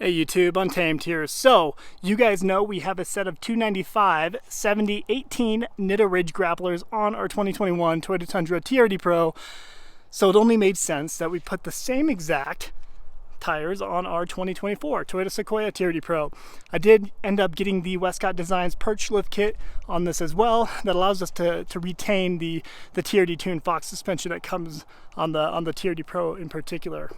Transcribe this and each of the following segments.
Hey YouTube, Untamed here. So, you guys know we have a set of 295 70/18 Nitto Ridge Grapplers on our 2021 Toyota Tundra TRD Pro. So it only made sense that we put the same exact tires on our 2024 Toyota Sequoia TRD Pro. I did end up getting the Westcott Designs perch lift kit on this as well. That allows us to retain the TRD Tune Fox suspension that comes on the TRD Pro in particular.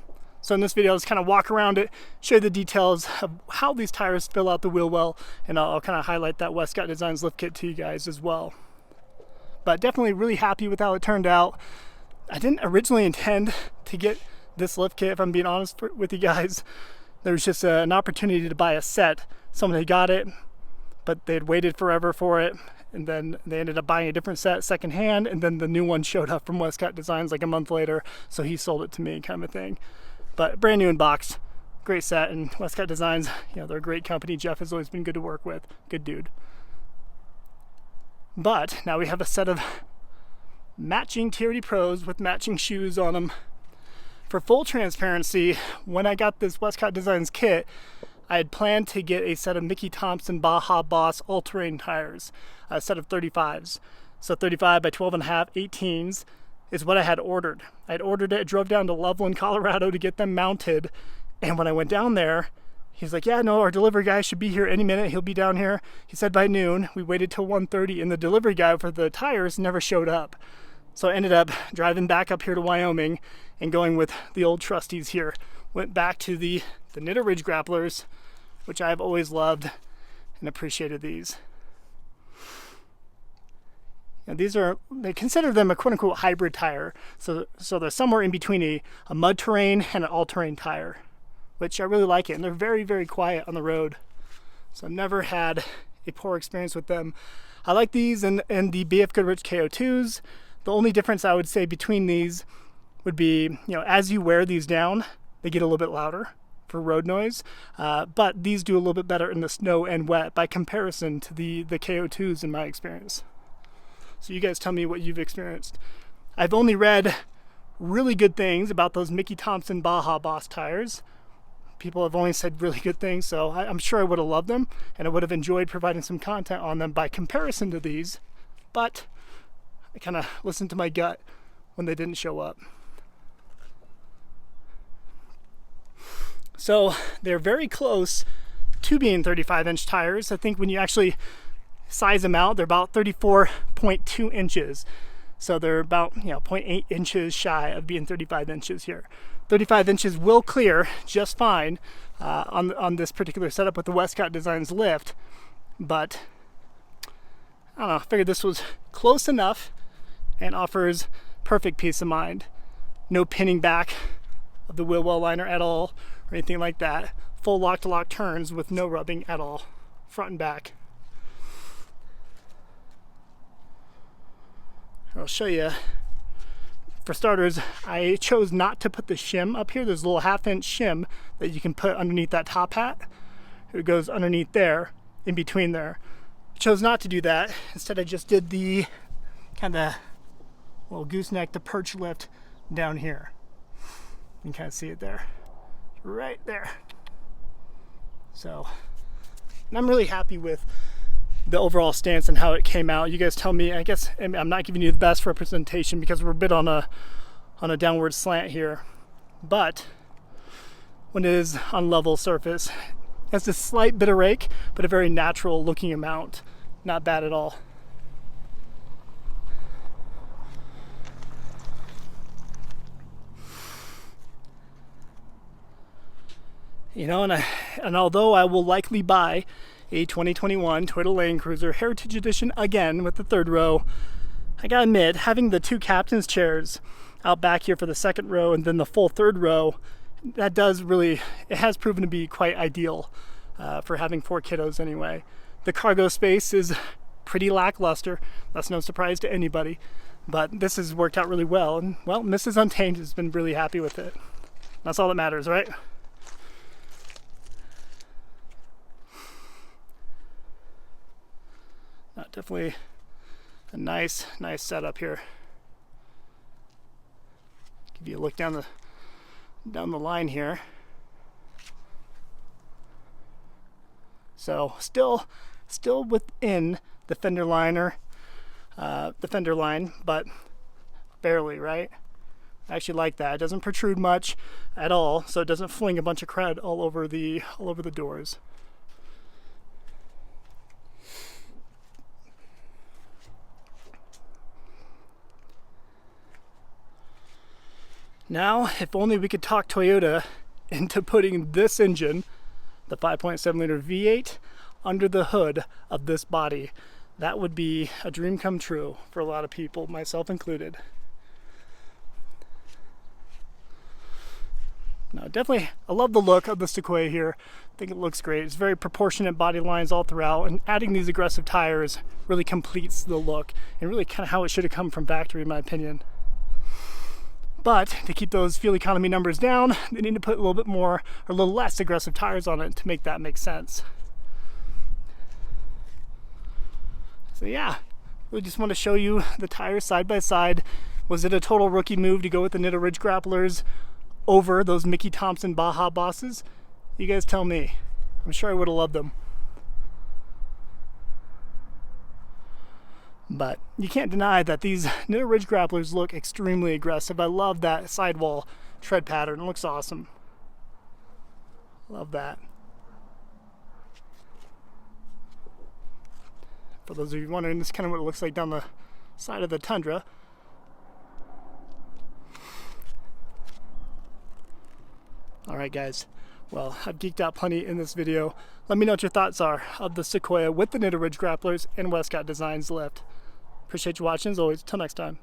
So in this video, I'll just kind of walk around it, show you the details of how these tires fill out the wheel well, and I'll kind of highlight that Westcott Designs lift kit to you guys as well. But definitely really happy with how it turned out. I didn't originally intend to get this lift kit, if I'm being honest with you guys. There was just an opportunity to buy a set. Someone had got it, but they had waited forever for it, and then they ended up buying a different set secondhand, and then the new one showed up from Westcott Designs like a month later, so he sold it to me, kind of a thing. But brand new in box, great set, and Westcott Designs, they're a great company. Jeff has always been good to work with, good dude. But now we have a set of matching TRD Pros with matching shoes on them. For full transparency, when I got this Westcott Designs kit, I had planned to get a set of Mickey Thompson Baja Boss all-terrain tires, a set of 35s. So 35 by 12.5 18s. Is what I had ordered. I had ordered it, drove down to Loveland, Colorado to get them mounted. And when I went down there, he's like, yeah, no, our delivery guy should be here any minute. He'll be down here. He said by noon. We waited till 1:30 and the delivery guy for the tires never showed up. So I ended up driving back up here to Wyoming and going with the old trusties here. Went back to the Nitto Ridge Grapplers, which I've always loved and appreciated these. And these are, they consider them a quote-unquote hybrid tire. So they're somewhere in between a mud terrain and an all-terrain tire, which I really like it. And they're very, very quiet on the road. So I've never had a poor experience with them. I like these and the BF Goodrich KO2s. The only difference I would say between these would be, as you wear these down, they get a little bit louder for road noise. But these do a little bit better in the snow and wet by comparison to the KO2s in my experience. So you guys tell me what you've experienced. I've only read really good things about those Mickey Thompson Baja Boss tires. People have only said really good things, so I'm sure I would have loved them, and I would have enjoyed providing some content on them by comparison to these, but I kind of listened to my gut when they didn't show up. So they're very close to being 35-inch tires. I think when you actually size them out, they're about 34.2 inches. So they're about 0.8 inches shy of being 35 inches here. 35 inches will clear just fine on this particular setup with the Westcott Designs lift. But I don't know, I figured this was close enough and offers perfect peace of mind. No pinning back of the wheel well liner at all or anything like that. Full lock-to-lock turns with no rubbing at all, front and back. I'll show you. For starters, I chose not to put the shim up here. There's a little 1/2-inch shim that you can put underneath that top hat. It goes underneath there, in between there. I chose not to do that. Instead, I just did the kind of little gooseneck, the perch lift down here. You can kind of see it there, right there. So, and I'm really happy with the overall stance and how it came out. You guys tell me. I guess I'm not giving you the best representation because we're a bit on a downward slant here, but when it is on level surface, it has a slight bit of rake, but a very natural looking amount. Not bad at all. And although I will likely buy a 2021 Toyota Land Cruiser Heritage Edition again with the third row, I gotta admit, having the two captain's chairs out back here for the second row and then the full third row, that it has proven to be quite ideal for having 4 kiddos anyway. The cargo space is pretty lackluster. That's no surprise to anybody, but this has worked out really well. And well, Mrs. Untamed has been really happy with it. That's all that matters, right? Definitely a nice setup here. Give you a look down the line here. So still within the fender liner, the fender line, but barely, right? I actually like that. It doesn't protrude much at all, so it doesn't fling a bunch of crud all over the doors. Now, if only we could talk Toyota into putting this engine, the 5.7 liter V8, under the hood of this body. That would be a dream come true for a lot of people, myself included. No, definitely, I love the look of the Sequoia here. I think it looks great. It's very proportionate body lines all throughout, and adding these aggressive tires really completes the look, and really kind of how it should have come from factory in my opinion. But to keep those fuel economy numbers down, they need to put a little bit more or a little less aggressive tires on it to make that make sense. So yeah, we just want to show you the tires side by side. Was it a total rookie move to go with the Nitto Ridge Grapplers over those Mickey Thompson Baja Bosses? You guys tell me. I'm sure I would have loved them. But you can't deny that these Nitto Ridge Grapplers look extremely aggressive. I love that sidewall tread pattern. It looks awesome. Love that. For those of you wondering, this is kind of what it looks like down the side of the Tundra. Alright guys, well, I've geeked out plenty in this video. Let me know what your thoughts are of the Sequoia with the Nitto Ridge Grapplers and Westcott Designs lift. Appreciate you watching as always. Till next time.